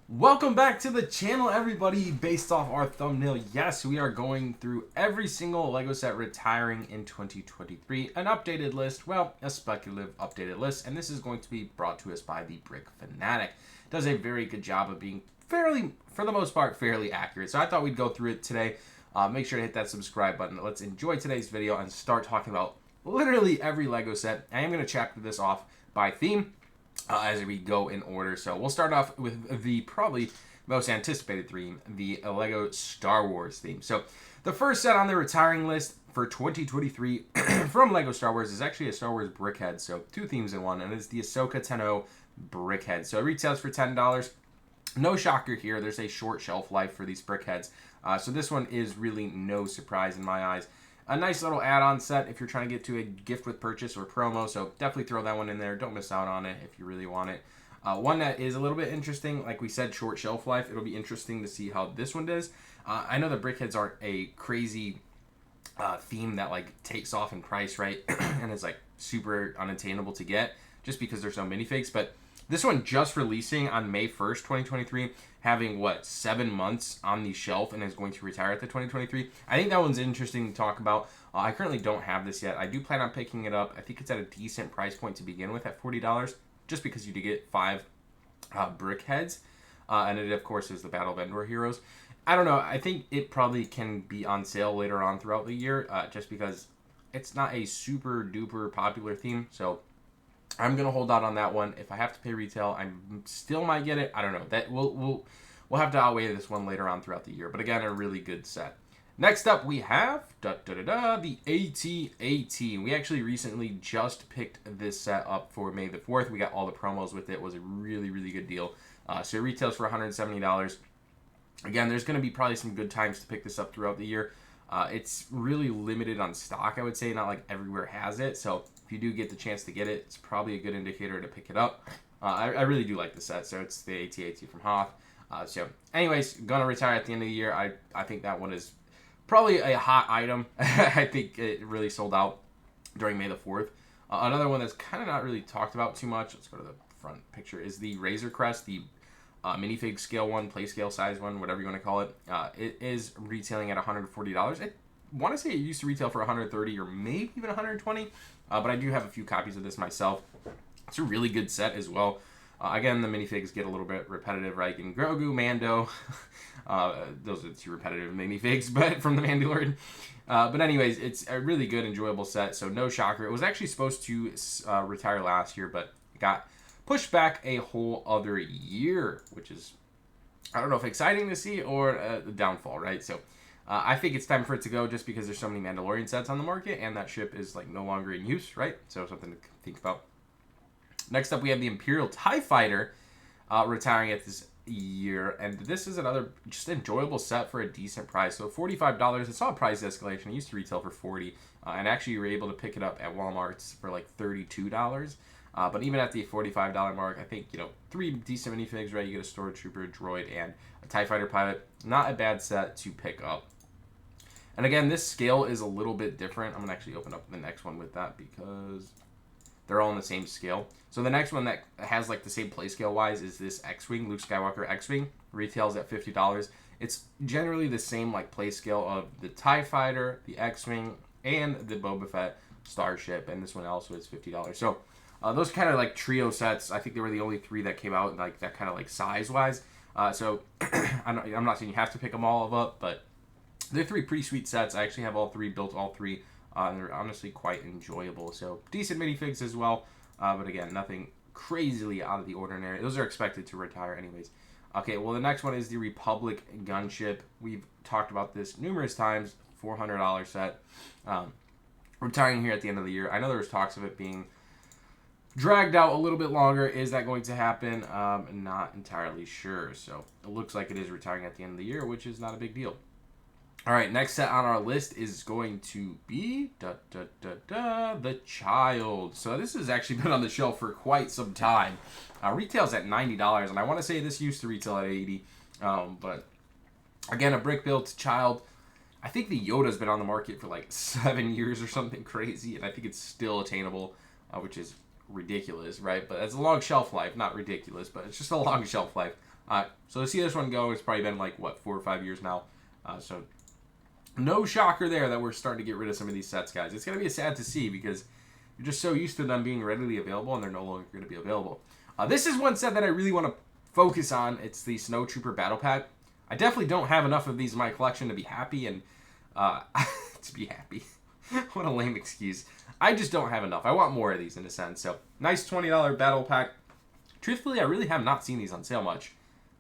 Welcome back to the channel, everybody. Based off our thumbnail, yes, we are going through every single Lego set retiring in 2023. An updated list, well, a speculative updated list, and this is going to be brought to us by the Brick Fanatic. Does a very good job of being fairly, for the most part, fairly accurate. So I thought we'd go through it today. Make sure to hit that subscribe button. Let's enjoy today's video and start talking about literally every Lego set. I am going to chapter this off by theme. As we go in order. So we'll start off with the probably most anticipated theme, the Lego Star Wars theme. So the first set on the retiring list for 2023 from Lego Star Wars is actually a Star Wars Brickheadz. So two themes in one, and it's the Ahsoka Tano Brickheadz. So it retails for $10. No shocker here. There's a short shelf life for these Brickheadz. So this one is really no surprise in my eyes. A nice little add-on set if you're trying to get to a gift with purchase or promo, so definitely throw that one in there. Don't miss out on it if you really want it. One that is a little bit interesting, like we said, short shelf life. It'll be interesting to see how this one does. I know the Brickheadz aren't a crazy theme that like takes off in price, right? And it's like super unattainable to get just because there's no minifigs, but this one just releasing on May 1st, 2023, having, 7 months on the shelf and is going to retire at the 2023. I think that one's interesting to talk about. I currently don't have this yet. I do plan on picking it up. I think it's at a decent price point to begin with at $40, just because you do get 5 Brickheadz. And it, of course, is the Battle of Endor heroes. I don't know. I think it probably can be on sale later on throughout the year, just because it's not a super duper popular theme. So I'm gonna hold out on that one. If I have to pay retail, I still might get it. I don't know. That we'll have to outweigh this one later on throughout the year. But again, a really good set. Next up, we have the AT-AT. We actually recently just picked this set up for May the 4th. We got all the promos with it. It was a really, really good deal. So it retails for $170. Again, there's going to be probably some good times to pick this up throughout the year. It's really limited on stock, I would say. Not like everywhere has it. So if you do get the chance to get it, it's probably a good indicator to pick it up. I really do like the set. So it's the AT-AT from Hoth. So anyways, going to retire at the end of the year. I think that one is probably a hot item. I think it really sold out during May the 4th. Another one that's kind of not really talked about too much. Let's go to the front picture. Is the Razor Crest, the minifig scale one, play scale size one, whatever you want to call it. It is retailing at $140. I want to say it used to retail for $130 or maybe even $120, but I do have a few copies of this myself. It's a really good set as well. Again, the minifigs get a little bit repetitive, right? And Grogu, Mando, those are the two repetitive minifigs, but from the Mandalorian. But anyways, it's a really good, enjoyable set, so no shocker. It was actually supposed to retire last year, but it got pushed back a whole other year, which is, I don't know if exciting to see or a downfall, right? So I think it's time for it to go just because there's so many Mandalorian sets on the market and that ship is like no longer in use, right? So something to think about. Next up, we have the Imperial TIE Fighter retiring at this year, and this is another just enjoyable set for a decent price. So $45, it saw a price escalation. It used to retail for $40, and actually you were able to pick it up at Walmart's for like $32. But even at the $45 mark, I think, 3 decent minifigs, right? You get a Stormtrooper, a droid, and a TIE Fighter pilot. Not a bad set to pick up. And again, this scale is a little bit different. I'm going to actually open up the next one with that because they're all on the same scale. So the next one that has like the same play scale wise is this X-Wing, Luke Skywalker X-Wing. Retails at $50. It's generally the same like play scale of the TIE Fighter, the X-Wing, and the Boba Fett Starship. And this one also is $50. So those kind of like trio sets, I think they were the only 3 that came out like that kind of like size wise. So I'm not saying you have to pick them all up, but they're 3 pretty sweet sets. I actually have all 3, built all 3, and they're honestly quite enjoyable. So decent minifigs as well, but again, nothing crazily out of the ordinary. Those are expected to retire anyways. Okay, well the next one is the Republic gunship. We've talked about this numerous times. $400 set, retiring here at the end of the year. I know there was talks of it being dragged out a little bit longer. Is that going to happen? Not entirely sure. So it looks like it is retiring at the end of the year, which is not a big deal. All right, next set on our list is going to be the Child. So this has actually been on the shelf for quite some time. Retails at $90, and I want to say this used to retail at $80. But again, a brick-built Child. I think the Yoda's been on the market for like 7 years or something crazy, and I think it's still attainable, which is ridiculous, right? But it's a long shelf life, not ridiculous, but it's just a long shelf life. So to see this one go, it's probably been like, what, 4 or 5 years now. So no shocker there that we're starting to get rid of some of these sets, guys. It's going to be sad to see because you're just so used to them being readily available, and they're no longer going to be available. This is one set that I really want to focus on. It's the Snow Trooper Battle Pack. I definitely don't have enough of these in my collection to be happy, and to be happy. What a lame excuse. I just don't have enough. I want more of these in a sense. So nice $20 battle pack. Truthfully, I really have not seen these on sale much.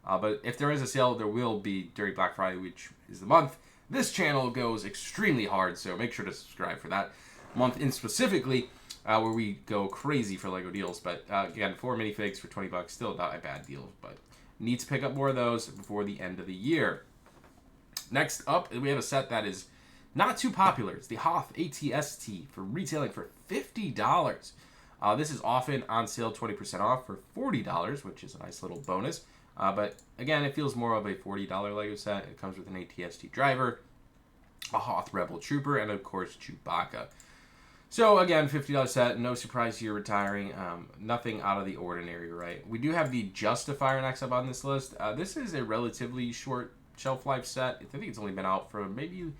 But if there is a sale, there will be during Black Friday, which is the month this channel goes extremely hard. So make sure to subscribe for that month in specifically, where we go crazy for Lego deals. But again, 4 minifigs for $20, still not a bad deal. But need to pick up more of those before the end of the year. Next up, we have a set that is not too popular. It's the Hoth ATST for retailing for $50. This is often on sale 20% off for $40, which is a nice little bonus. But again, it feels more of a $40 Lego set. It comes with an ATST driver, a Hoth Rebel Trooper, and of course Chewbacca. So again, $50 set, no surprise here retiring. Nothing out of the ordinary, right? We do have the Justifier next up on this list. This is a relatively short shelf life set. I think it's only been out for maybe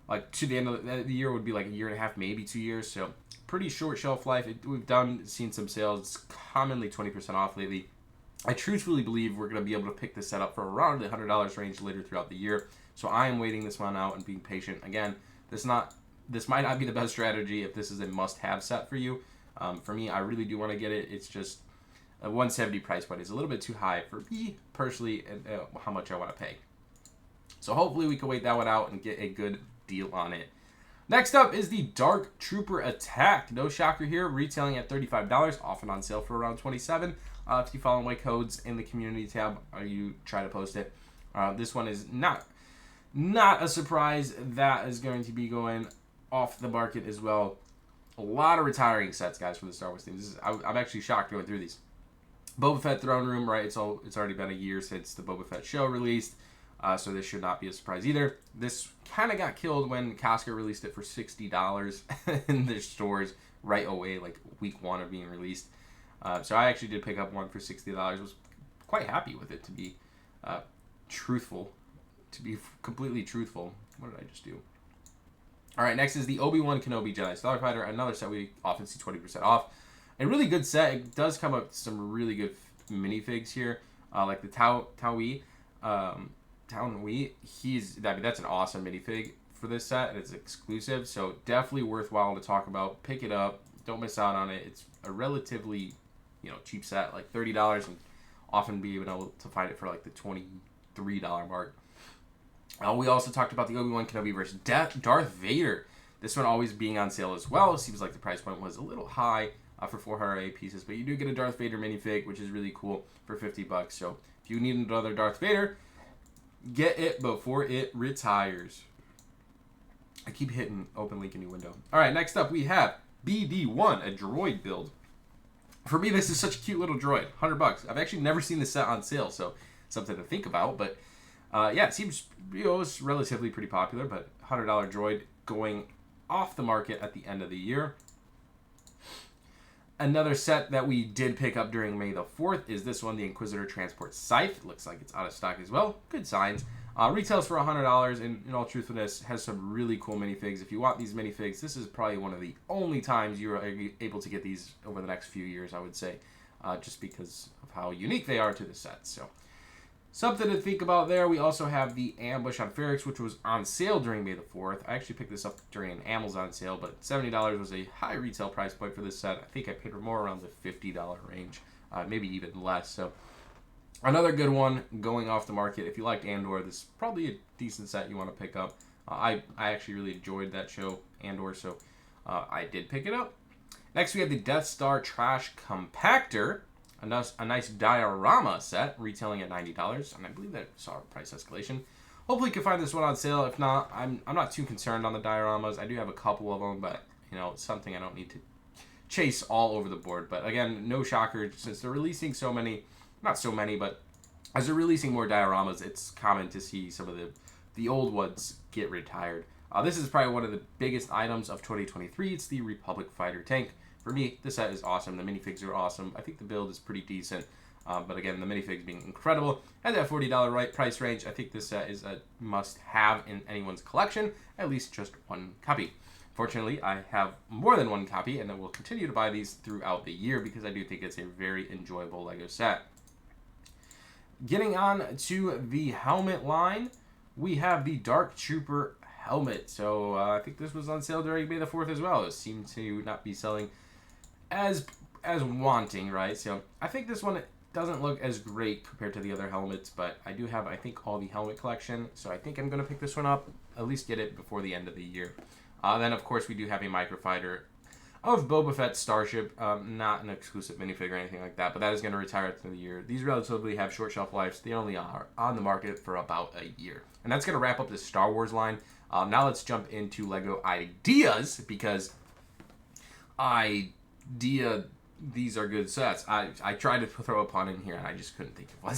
like to the end of the year would be like a year and a half, maybe 2 years. So pretty short shelf life. We've seen some sales. It's commonly 20% off lately. I truthfully believe we're going to be able to pick this set up for around the $100 range later throughout the year. So I am waiting this one out and being patient. Again, this might not be the best strategy if this is a must-have set for you. For me, I really do want to get it. It's just a $170 price point is a little bit too high for me personally, and how much I want to pay. So hopefully we can wait that one out and get a good deal on it. Next up is the Dark Trooper Attack. No shocker here, retailing at $35, often on sale for around $27. If you follow my codes in the community tab, or you try to post it. This one is not a surprise. That is going to be going off the market as well. A lot of retiring sets, guys, for the Star Wars teams. I'm actually shocked going through these. Boba Fett Throne Room, right? It's already been a year since the Boba Fett show released. So this should not be a surprise either. This kind of got killed when Costco released it for $60 in their stores right away, like week 1 of being released. So I actually did pick up one for $60. Was quite happy with it, to be truthful. To be completely truthful. What did I just do? All right, next is the Obi-Wan Kenobi Jedi Starfighter, another set we often see 20% off. A really good set. It does come up with some really good minifigs here, like the Taui. That's an awesome minifig for this set, and it's exclusive, so definitely worthwhile to talk about. Pick it up, don't miss out on it. It's a relatively, cheap set, like $30, and often be able to find it for like the $23 mark. We also talked about the Obi-Wan Kenobi versus Darth Vader. This one always being on sale as well. It seems like the price point was a little high for 408 pieces, but you do get a Darth Vader minifig, which is really cool for $50. So if you need another Darth Vader, get it before it retires. I keep hitting open link in new window. All right, next up we have BD1, a droid build. For me, this is such a cute little droid, $100. I've actually never seen this set on sale, so something to think about. But yeah, it seems it's relatively pretty popular, but $100 droid going off the market at the end of the year. Another set that we did pick up during May the 4th is this one, the Inquisitor Transport Scythe. Looks like it's out of stock as well. Good signs. Retails for $100, and in all truthfulness, has some really cool minifigs. If you want these minifigs, this is probably one of the only times you are able to get these over the next few years, I would say, just because of how unique they are to the set. So, something to think about there. We also have the Ambush on Ferrix, which was on sale during May the 4th. I actually picked this up during an Amazon sale, but $70 was a high retail price point for this set. I think I paid more around the $50 range, maybe even less. So another good one going off the market. If you liked Andor, this is probably a decent set you want to pick up. I actually really enjoyed that show, Andor, so I did pick it up. Next, we have the Death Star Trash Compactor. A nice diorama set, retailing at $90, and I believe that saw a price escalation. Hopefully you can find this one on sale. If not, I'm not too concerned on the dioramas. I do have a couple of them, but it's something I don't need to chase all over the board. But again, no shocker, since they're releasing so many, not so many, but as they're releasing more dioramas, it's common to see some of the old ones get retired. This is probably one of the biggest items of 2023. It's the Republic Fighter Tank. For me, this set is awesome. The minifigs are awesome. I think the build is pretty decent. But again, the minifigs being incredible. At that $40 price range, I think this set is a must-have in anyone's collection, at least just one copy. Fortunately, I have more than one copy, and I will continue to buy these throughout the year because I do think it's a very enjoyable LEGO set. Getting on to the helmet line, we have the Dark Trooper helmet. So I think this was on sale during May the 4th as well. It seemed to not be selling as wanting, right? So I think this one doesn't look as great compared to the other helmets, but I do have, I think, all the helmet collection. So I think I'm going to pick this one up, at least get it before the end of the year. Then, of course, we do have a microfighter of Boba Fett's Starship. Not an exclusive minifig or anything like that, but that is going to retire at the end of the year. These relatively have short shelf lives. They only are on the market for about a year. And that's going to wrap up the Star Wars line. Now let's jump into LEGO Ideas, because these are good sets. I tried to throw a pun in here, and I just couldn't think of one.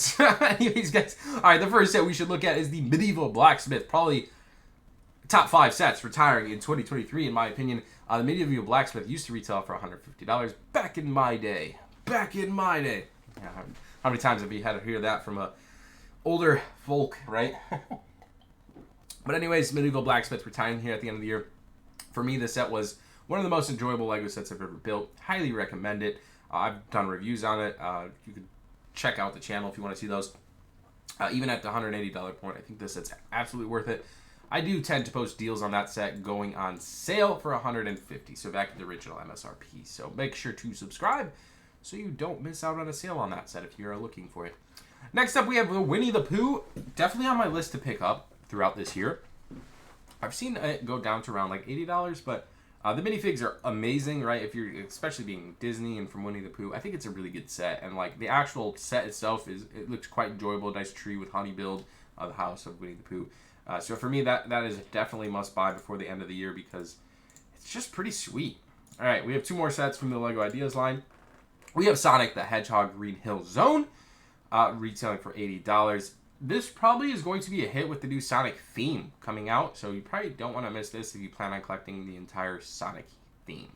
Anyways, guys, all right, the first set we should look at is the Medieval Blacksmith. Probably top 5 sets retiring in 2023, in my opinion. The Medieval Blacksmith used to retail for $150 back in my day. Yeah, how many times have you had to hear that from older folk, right? But anyways, Medieval Blacksmith retiring here at the end of the year. For me, this set was one of the most enjoyable LEGO sets I've ever built. Highly recommend it. I've done reviews on it. You can check out the channel if you want to see those. Even at the $180 point, I think this set's absolutely worth it. I do tend to post deals on that set going on sale for $150, so back at the original MSRP. So make sure to subscribe so you don't miss out on a sale on that set if you're looking for it. Next up, we have the Winnie the Pooh. Definitely on my list to pick up throughout this year. I've seen it go down to around like $80, but the minifigs are amazing, right? If you're especially being Disney and from Winnie the Pooh, I think it's a really good set. And like the actual set itself it looks quite enjoyable. Nice tree with honey build, the house of Winnie the Pooh. So for me, that is definitely a must buy before the end of the year because it's just pretty sweet. All right, we have 2 more sets from the LEGO Ideas line. We have Sonic the Hedgehog Green Hill Zone, retailing for $80. This probably is going to be a hit with the new Sonic theme coming out, so you probably don't want to miss this if you plan on collecting the entire Sonic theme.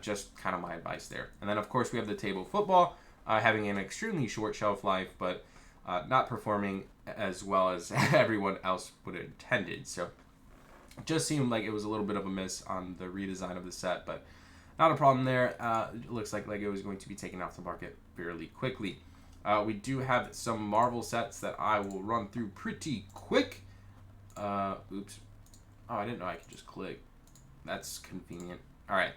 Just kind of my advice there. And then, of course, we have the Table Football, having an extremely short shelf life, but not performing as well as everyone else would have intended. So it just seemed like it was a little bit of a miss on the redesign of the set, but not a problem there. It looks like LEGO is going to be taken off the market fairly quickly. We do have some Marvel sets that I will run through pretty quick. Oops. Oh, I didn't know I could just click. That's convenient. All right.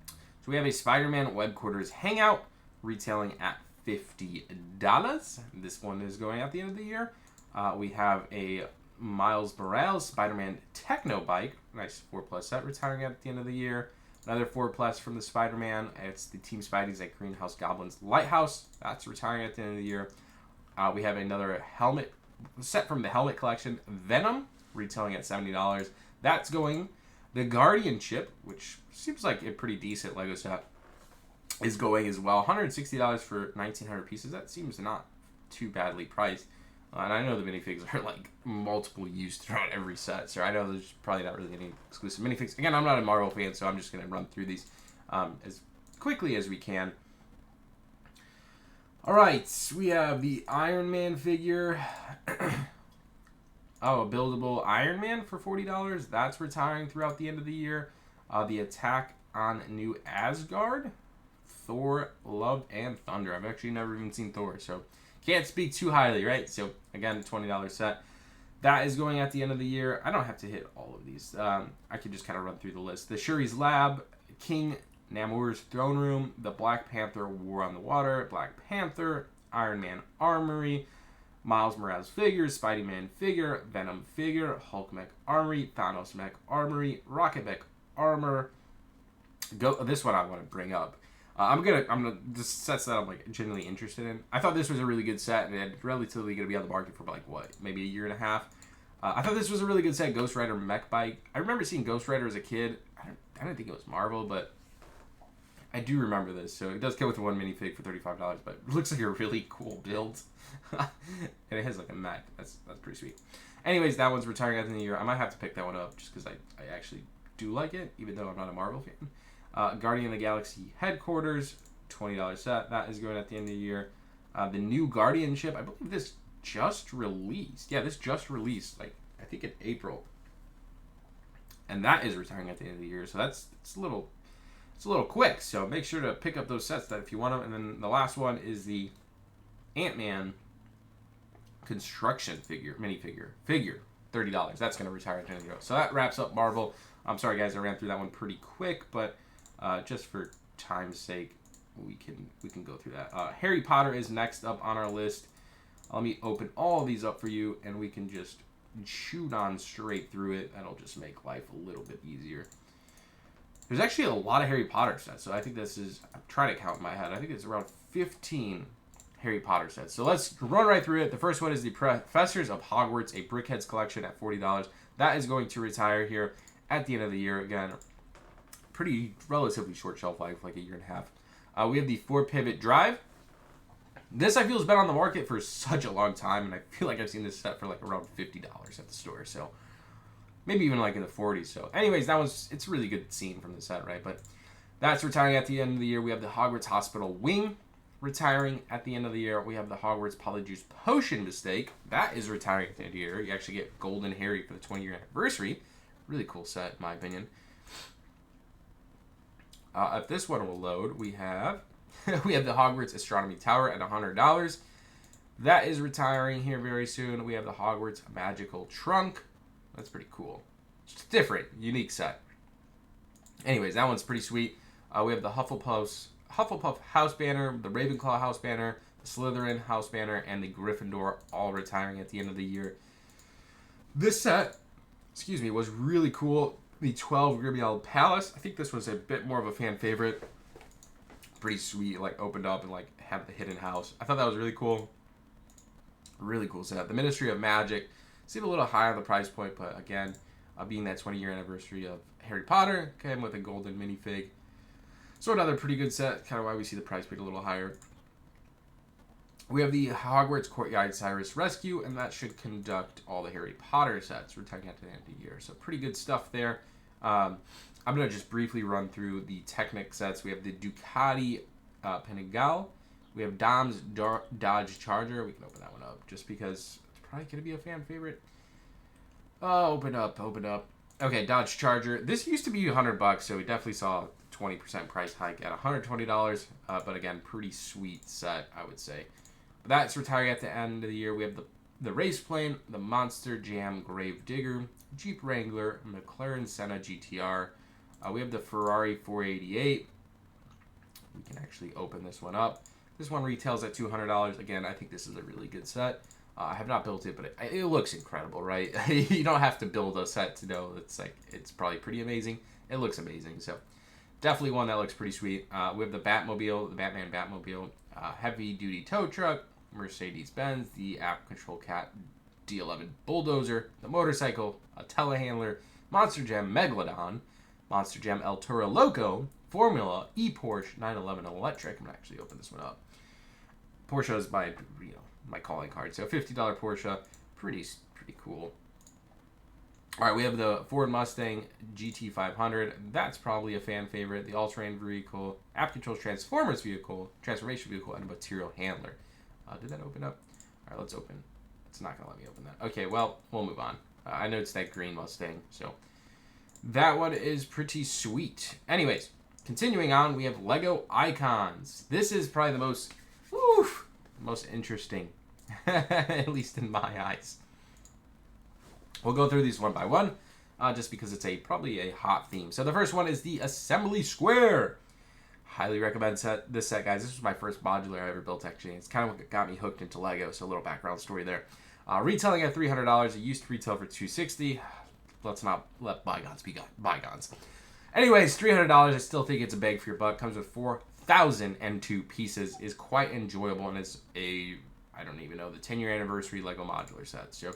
So we have a Spider-Man Web Quarters Hangout retailing at $50. This one is going at the end of the year. We have a Miles Morales Spider-Man Techno Bike. Nice 4+ set retiring at the end of the year. Another 4+ from the Spider-Man. It's the Team Spidey's at Greenhouse Goblin's Lighthouse. That's retiring at the end of the year. We have another helmet set from the helmet collection, Venom, retailing at $70. That's going. The Guardianship, which seems like a pretty decent LEGO set, is going as well. $160 for 1,900 pieces. That seems not too badly priced. And I know the minifigs are like multiple use throughout every set, so I know there's probably not really any exclusive minifigs. Again, I'm not a Marvel fan, so I'm just going to run through these as quickly as we can. All right, we have the Iron Man figure. Oh, a buildable Iron Man for $40. That's retiring throughout the end of the year. The Attack on New Asgard. Thor, Love, and Thunder. I've actually never even seen Thor, so can't speak too highly, right? So, again, $20 set. That is going at the end of the year. I don't have to hit all of these. I could just kind of run through the list. The Shuri's Lab, King Namor's Throne Room, the Black Panther War on the Water, Black Panther, Iron Man Armory, Miles Morales figures, Spidey-Man figure, Venom figure, Hulk Mech Armory, Thanos Mech Armory, Rocket Mech Armor. This one I want to bring up. This sets that I'm like genuinely interested in. I thought this was a really good set, and it's relatively going to be on the market for like what, maybe a year and a half. I thought this was a really good set. Ghost Rider Mech Bike. I remember seeing Ghost Rider as a kid. I don't think it was Marvel, but I do remember this. So it does come with one minifig for $35, but it looks like a really cool build. And it has like a mech. That's pretty sweet. Anyways, that one's retiring at the end of the year. I might have to pick that one up just because I actually do like it, even though I'm not a Marvel fan. Guardian of the Galaxy Headquarters, $20 set. That is going at the end of the year. The new Guardian ship, I believe this just released. Yeah, this just released, like, I think in April. And that is retiring at the end of the year, so it's a little quick. So make sure to pick up those sets that if you want them. And then the last one is the Ant-Man construction minifigure, $30. That's going to retire at the end of the year. So that wraps up Marvel. I'm sorry, guys, I ran through that one pretty quick, but just for time's sake, we can go through that. Harry Potter is next up on our list. Let me open all of these up for you, and we can just shoot on straight through it. That'll just make life a little bit easier. There's actually a lot of Harry Potter sets, so I think this is, I'm trying to count in my head, I think it's around 15 Harry Potter sets. So let's run right through it. The first one is the Professors of Hogwarts, a Brickheadz collection at $40. That is going to retire here at the end of the year. Again, pretty relatively short shelf life, like a year and a half. We have the 4-Pivot Drive. This I feel has been on the market for such a long time, and I feel like I've seen this set for like around $50 at the store. So maybe even like in the 40s. So anyways, it's a really good scene from the set, right? But that's retiring at the end of the year. We have the Hogwarts Hospital Wing retiring at the end of the year. We have the Hogwarts Polyjuice Potion Mistake. That is retiring at the end of the year. You actually get Golden Harry for the 20-year anniversary. Really cool set, in my opinion. If this one will load, we have the Hogwarts Astronomy Tower at $100. That is retiring here very soon. We have the Hogwarts Magical Trunk. That's pretty cool. It's different, unique set. Anyways, that one's pretty sweet. We have the Hufflepuff House Banner, the Ravenclaw House Banner, the Slytherin House Banner, and the Gryffindor all retiring at the end of the year. This set, was really cool. The 12 Grimmjow Palace. I think this was a bit more of a fan favorite. Pretty sweet, like opened up and like have the hidden house. I thought that was really cool. Really cool set. The Ministry of Magic. Seemed a little high on the price point, but again, being that 20-year anniversary of Harry Potter, came with a golden minifig. So another pretty good set, kind of why we see the price point a little higher. We have the Hogwarts Courtyard Cyrus Rescue, and that should conduct all the Harry Potter sets, retiring at the end of the year. So pretty good stuff there. I'm going to just briefly run through the Technic sets. We have the Ducati Panigale. We have Dom's Dodge Charger. We can open that one up just because it's probably going to be a fan favorite. Open up. Okay, Dodge Charger. This used to be $100, so we definitely saw a 20% price hike at $120. But again, pretty sweet set, I would say. That's retiring at the end of the year. We have the Race Plane, the Monster Jam Grave Digger, Jeep Wrangler, McLaren Senna GTR. We have the Ferrari 488. We can actually open this one up. This one retails at $200. Again, I think this is a really good set. I have not built it, but it looks incredible, right? You don't have to build a set to know it's probably pretty amazing. It looks amazing, so definitely one that looks pretty sweet. We have the Batmobile, the Batman Batmobile, heavy-duty tow truck, Mercedes-Benz, the App Control Cat D11 Bulldozer, the motorcycle, a telehandler, Monster Jam Megalodon, Monster Jam El Toro Loco, Formula E Porsche 911 Electric. I'm gonna actually open this one up. Porsche is my calling card. So $50 Porsche, pretty cool. All right, we have the Ford Mustang GT500. That's probably a fan favorite. The all-terrain vehicle, App Control transformation vehicle, and a material handler. Did that open up? All right, let's open. It's not gonna let me open that. Okay, well, we'll move on. I know it's that green Mustang, so that one is pretty sweet. Anyways, continuing on, we have Lego Icons. This is probably the most interesting, at least in my eyes. We'll go through these one by one, just because it's probably a hot theme. So the first one is the Assembly Square. Highly recommend this set, guys. This was my first modular I ever built, actually. It's kind of what got me hooked into Lego, so a little background story there. Retailing at $300. It used to retail for $260. Let's not let bygones be bygones. Anyways, $300. I still think it's a bang for your buck. Comes with 4,002 pieces. Is quite enjoyable, and it's I don't even know, the 10-year anniversary Lego modular set. So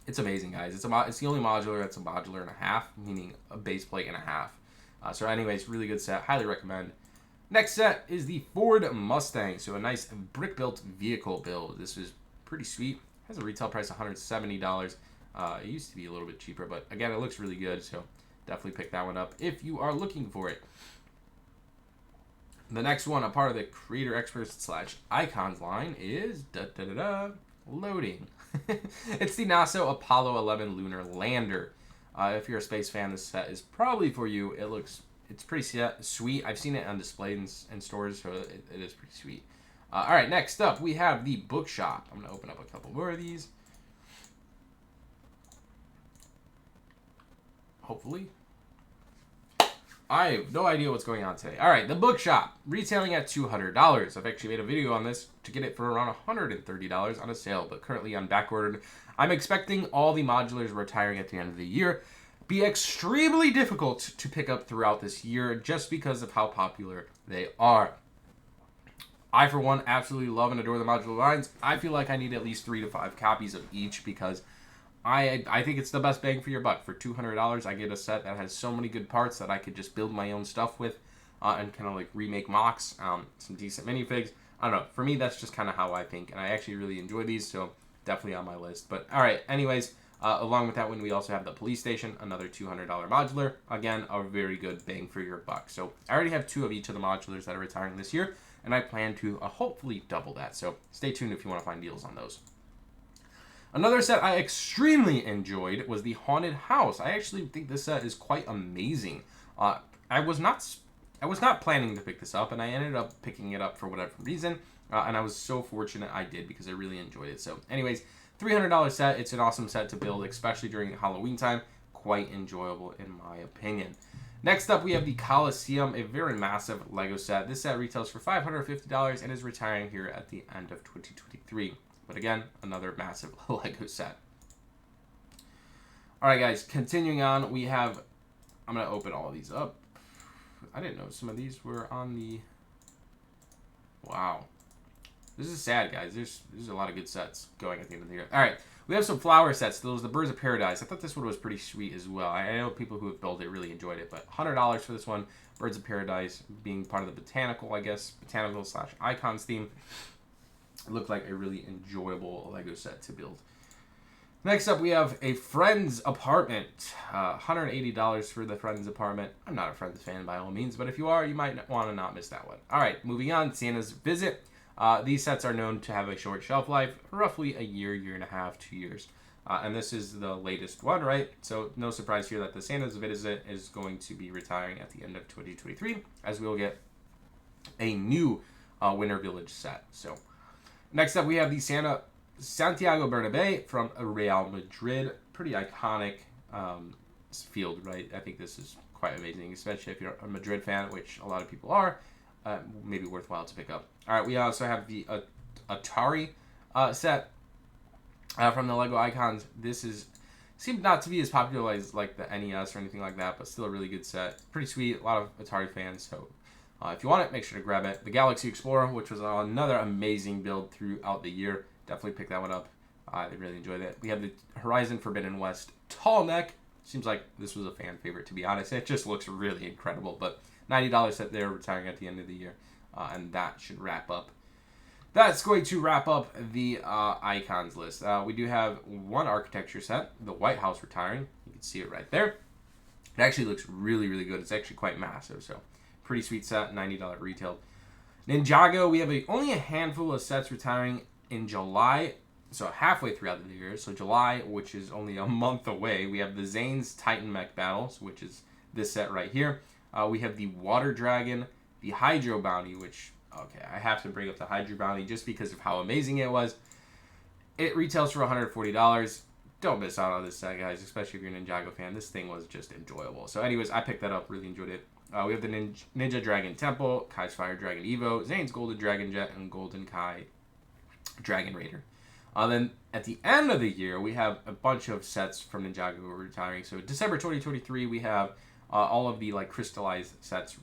it's amazing, guys. It's the only modular that's a modular and a half, meaning a base plate and a half. So anyways, really good set. Highly recommend. Next set is the Ford Mustang. So a nice brick-built vehicle build. This is pretty sweet. Has a retail price of $170. It used to be a little bit cheaper, but again, it looks really good. So definitely pick that one up if you are looking for it. The next one, a part of the Creator Experts / Icons line, is loading. It's the NASA Apollo 11 lunar lander. If you're a space fan, this set is probably for you. It's pretty sweet. I've seen it on display in stores, so it is pretty sweet. All right, next up we have the bookshop. I'm gonna open up a couple more of these. Hopefully. I have no idea what's going on today. All right, the bookshop, retailing at $200. I've actually made a video on this to get it for around $130 on a sale, but currently on back ordered. I'm expecting all the modulars retiring at the end of the year be extremely difficult to pick up throughout this year just because of how popular they are. I, for one, absolutely love and adore the modular lines. I feel like I need at least 3 to 5 copies of each because I think it's the best bang for your buck. For $200, I get a set that has so many good parts that I could just build my own stuff with and kind of like remake mocks, some decent minifigs. I don't know. For me, that's just kind of how I think, and I actually really enjoy these, so definitely on my list. But all right, anyways, along with that one, we also have the police station, another $200 modular. Again, a very good bang for your buck. So I already have 2 of each of the modulars that are retiring this year, and I plan to hopefully double that. So stay tuned if you want to find deals on those. Another set I extremely enjoyed was the Haunted House. I actually think this set is quite amazing. I was not planning to pick this up, and I ended up picking it up for whatever reason, and I was so fortunate I did because I really enjoyed it. So anyways, $300 set. It's an awesome set to build, especially during Halloween time. Quite enjoyable in my opinion. Next up, we have the Coliseum, a very massive Lego set. This set retails for $550 and is retiring here at the end of 2023. But again, another massive Lego set. All right, guys, continuing on, we have, I'm going to open all of these up. I didn't know some of these were on the, wow. This is sad, guys. There's a lot of good sets going at the end of the year. All right, we have some flower sets. Those are the Birds of Paradise. I thought this one was pretty sweet as well. I know people who have built it really enjoyed it, but $100 for this one. Birds of Paradise being part of the botanical, I guess, botanical / icons theme. It looked like a really enjoyable Lego set to build. Next up, we have a Friends apartment. $180 for the Friends apartment. I'm not a Friends fan by all means, but if you are, you might want to not miss that one. All right, moving on, Santa's Visit. These sets are known to have a short shelf life, roughly a year, year and a half, 2 years. And this is the latest one, right? So no surprise here that the Santa's Visit is going to be retiring at the end of 2023, as we will get a new Winter Village set. So next up, we have the Santiago Bernabeu from Real Madrid. Pretty iconic field, right? I think this is quite amazing, especially if you're a Madrid fan, which a lot of people are. Maybe worthwhile to pick up. All right, we also have the Atari set from the Lego Icons. This seemed not to be as popular as like the NES or anything like that, but still a really good set. Pretty sweet. A lot of Atari fans, so if you want it, make sure to grab it. The Galaxy Explorer, which was another amazing build throughout the year. Definitely pick that one up. I really enjoyed it. We have the Horizon Forbidden West Tall Neck. Seems like this was a fan favorite, to be honest. It just looks really incredible, but $90 set there, retiring at the end of the year. And that should wrap up. That's going to wrap up the icons list. We do have one architecture set, the White House retiring. You can see it right there. It actually looks really, really good. It's actually quite massive, so pretty sweet set, $90 retail. Ninjago, we have only a handful of sets retiring in July, so halfway throughout the year. So July, which is only a month away, we have the Zane's Titan Mech Battles, which is this set right here. We have the Water Dragon, the Hydro Bounty, which, okay, I have to bring up the Hydro Bounty just because of how amazing it was. It retails for $140. Don't miss out on this set, guys, especially if you're a Ninjago fan. This thing was just enjoyable. So anyways, I picked that up, really enjoyed it. We have the Ninja Dragon Temple, Kai's Fire Dragon Evo, Zane's Golden Dragon Jet, and Golden Kai Dragon Raider. Then at the end of the year, we have a bunch of sets from Ninjago retiring. So December 2023, we have all of the like crystallized sets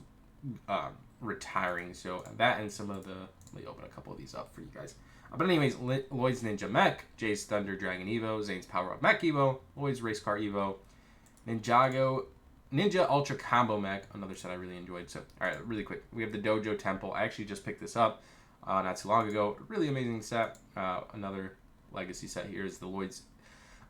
retiring. So that and some of the, let me open a couple of these up for you guys. But anyways, Lloyd's Ninja Mech, Jay's Thunder Dragon Evo, Zane's Power Up Mech Evo, Lloyd's Race Car Evo, Ninjago Ninja Ultra Combo Mech, another set I really enjoyed. So, all right, really quick. We have the Dojo Temple. I actually just picked this up not too long ago. Really amazing set. Another legacy set here is the Lloyd's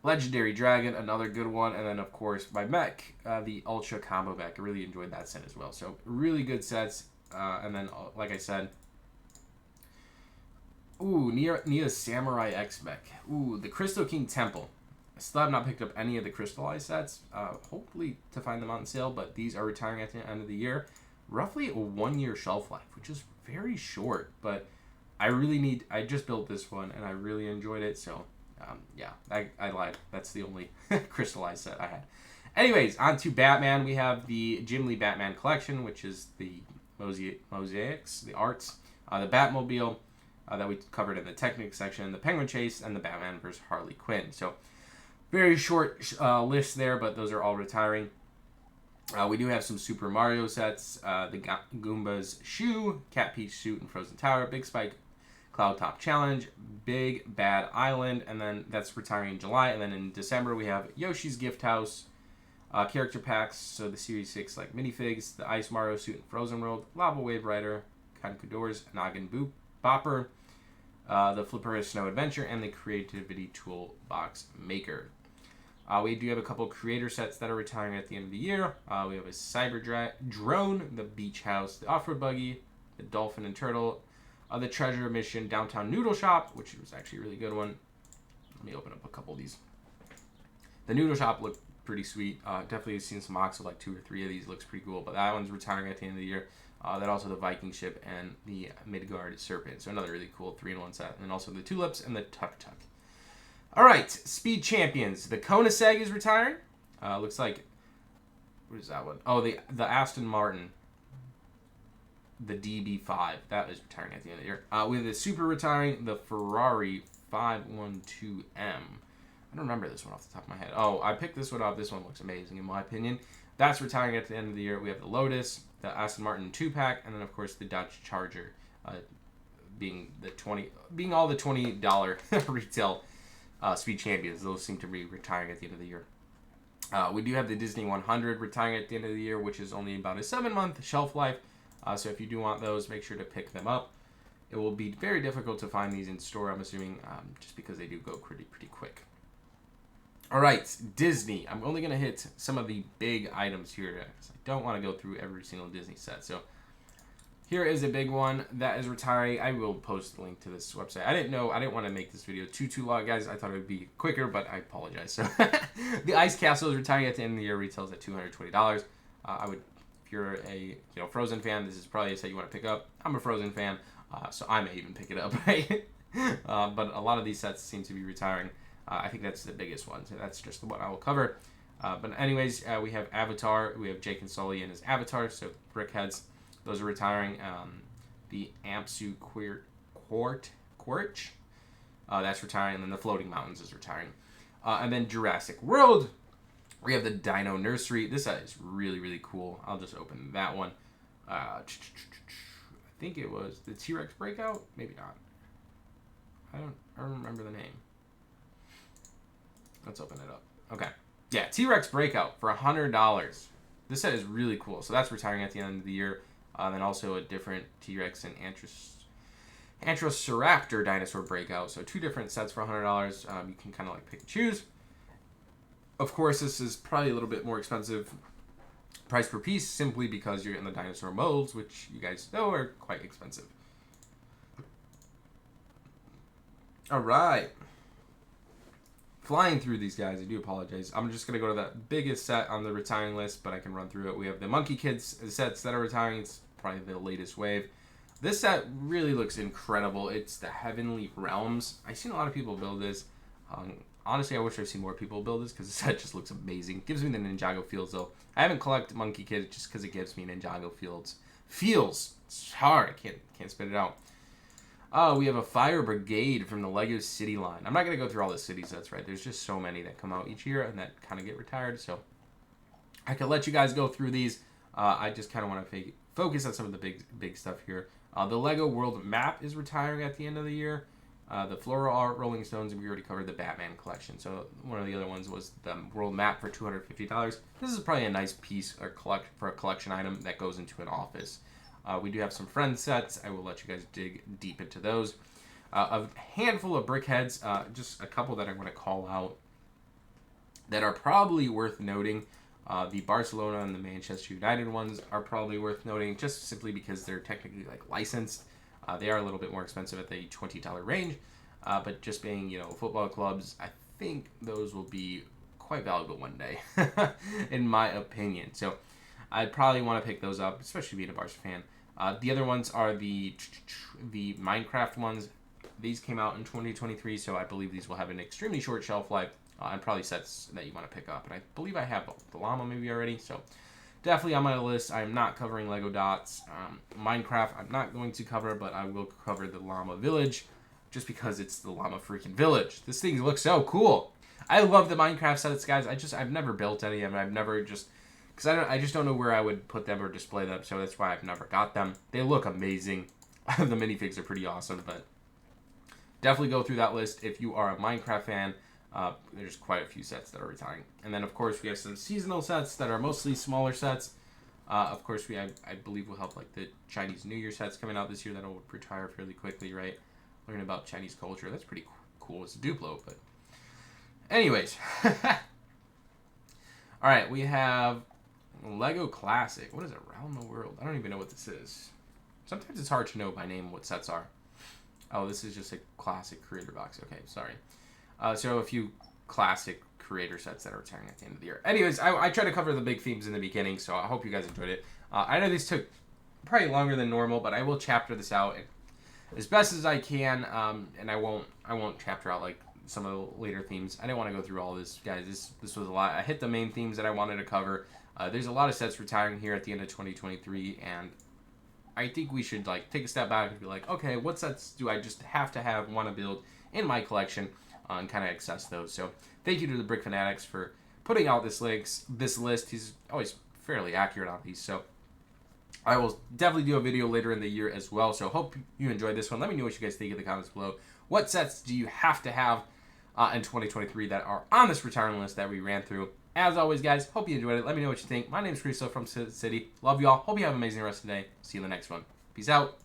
Legendary Dragon, another good one. And then, of course, my mech, the Ultra Combo Mech. I really enjoyed that set as well. So, really good sets. And then, like I said, ooh, Nia Samurai X-Mech. Ooh, the Crystal King Temple. I still have not picked up any of the crystallized sets. Hopefully to find them on sale, but these are retiring at the end of the year. Roughly a 1-year shelf life, which is very short, but I just built this one and I really enjoyed it, so yeah, I lied. That's the only crystallized set I had. Anyways, on to Batman. We have the Jim Lee Batman collection, which is the mosaics, the arts, the Batmobile that we covered in the Technic section, the Penguin Chase, and the Batman vs. Harley Quinn. So very short list there, but those are all retiring. We do have some Super Mario sets, the Goomba's Shoe, Cat Peach Suit and Frozen Tower, Big Spike Cloud Top Challenge, Big Bad Island, and then that's retiring in July. And then in December we have Yoshi's Gift House, character packs, so the Series 6 like minifigs, the Ice Mario Suit in Frozen World, Lava Wave Rider, Conquistadors, Noggin Bopper, the Flipper Snow Adventure, and the Creativity Toolbox Maker. We do have a couple creator sets that are retiring at the end of the year. We have a Cyber Drone, the Beach House, the Off-Road Buggy, the Dolphin and Turtle, the Treasure Mission Downtown Noodle Shop, which was actually a really good one. Let me open up a couple of these. The Noodle Shop looked pretty sweet. Definitely seen some mocks of like 2 or 3 of these. Looks pretty cool, but that one's retiring at the end of the year. Then also the Viking Ship and the Midgard Serpent. So another really cool 3-in-1 set. And then also the Tulips and the Tuk Tuk. All right, Speed Champions. The Koenigsegg is retiring. Looks like, what is that one? Oh, the Aston Martin. The DB5. That is retiring at the end of the year. We have the Super retiring, the Ferrari 512M. I don't remember this one off the top of my head. Oh, I picked this one up. This one looks amazing in my opinion. That's retiring at the end of the year. We have the Lotus, the Aston Martin 2-pack, and then of course the Dodge Charger, being all the $20 retail Speed Champions. Those seem to be retiring at the end of the year. We do have the Disney 100 retiring at the end of the year, which is only about a 7-month shelf life. So if you do want those, make sure to pick them up. It will be very difficult to find these in store, I'm assuming, just because they do go pretty quick. All right, Disney. I'm only going to hit some of the big items here because I don't want to go through every single Disney set. So here is a big one that is retiring. I will post the link to this website. I didn't want to make this video too long, guys. I thought it would be quicker, but I apologize. So the Ice Castle is retiring at the end of the year. Retails at $220. If you're a Frozen fan, this is probably a set you want to pick up. I'm a Frozen fan, so I may even pick it up. Right? But a lot of these sets seem to be retiring. I think that's the biggest one, so that's just the one I will cover. But anyways, we have Avatar. We have Jake and Sully and his Avatar, so Brickheadz. Those are retiring. The Ampsu Quartch, that's retiring. And then the Floating Mountains is retiring. And then Jurassic World. We have the Dino Nursery. This set is really cool. I'll just open that one. I think it was the T-Rex Breakout. Maybe not. I don't remember the name. Let's open it up. Okay. Yeah, T-Rex Breakout for $100. This set is really cool. So that's retiring at the end of the year. Then also a different T-Rex and Antrosiraptor dinosaur breakout. So 2 different sets for $100. You can kind of like pick and choose. Of course, this is probably a little bit more expensive price per piece simply because you're in the dinosaur molds, which you guys know are quite expensive. All right. Flying through these guys, I do apologize. I'm just going to go to that biggest set on the retiring list, but I can run through it. We have the Monkie Kid sets that are retiring. It's probably the latest wave. This set really looks incredible. It's the Heavenly Realms. I've seen a lot of people build this. Honestly, I wish I'd seen more people build this because the set just looks amazing. Gives me the Ninjago feels, though. I haven't collected Monkie Kid just because it gives me Ninjago feels. It's hard. I can't spit it out. We have a Fire Brigade from the Lego City line. I'm not going to go through all the city sets, right? There's just so many that come out each year and that kind of get retired. So I could let you guys go through these. I just kind of want to focus on some of the big stuff here. The Lego World Map is retiring at the end of the year. The Floral Art Rolling Stones, and we already covered the Batman collection. So one of the other ones was the World Map for $250. This is probably a nice piece for a collection item that goes into an office. We do have some friend sets. I will let you guys dig deep into those. A handful of Brickheadz, just a couple that I'm going to call out that are probably worth noting. The Barcelona and the Manchester United ones are probably worth noting, just simply because they're technically like licensed. They are a little bit more expensive at the $20 range, but just being football clubs, I think those will be quite valuable one day, in my opinion. So I'd probably want to pick those up, especially being a Barca fan. The other ones are the Minecraft ones. These came out in 2023, so I believe these will have an extremely short shelf life, and probably sets that you want to pick up. And I believe I have the llama maybe already, so definitely on my list. I am not covering Lego Dots. Minecraft I'm not going to cover, but I will cover the llama village, just because it's the llama freaking village. This thing looks so cool. I love the Minecraft sets, guys. I've never built any of them. I've never because I just don't know where I would put them or display them, so that's why I've never got them. They look amazing. The minifigs are pretty awesome, but definitely go through that list if you are a Minecraft fan. There's quite a few sets that are retiring. And then, of course, we have some seasonal sets that are mostly smaller sets. Of course, I believe we'll have like the Chinese New Year sets coming out this year that will retire fairly quickly, right? Learning about Chinese culture. That's pretty cool. It's a Duplo, but anyways. All right, we have Lego Classic. What is it? Around the World? I don't even know what this is. Sometimes it's hard to know by name what sets are. Oh, this is just a classic creator box. Okay, sorry. So a few classic creator sets that are retiring at the end of the year. Anyways, I try to cover the big themes in the beginning, so I hope you guys enjoyed it. I know these took probably longer than normal, but I will chapter this out as best as I can, and I won't chapter out like some of the later themes. I didn't want to go through all this, guys. This was a lot. I hit the main themes that I wanted to cover. There's a lot of sets retiring here at the end of 2023, and I think we should like take a step back and be like, okay, what sets do I just have to want to build in my collection, and kind of access those. So thank you to the Brick Fanatics for putting out this list. He's always fairly accurate on these, so I will definitely do a video later in the year as well. So hope you enjoyed this one. Let me know what you guys think in the comments below. What sets do you have to have in 2023 that are on this retirement list that we ran through? As always, guys, hope you enjoyed it. Let me know what you think. My name is Cristo from City. Love you all. Hope you have an amazing rest of the day. See you in the next one. Peace out.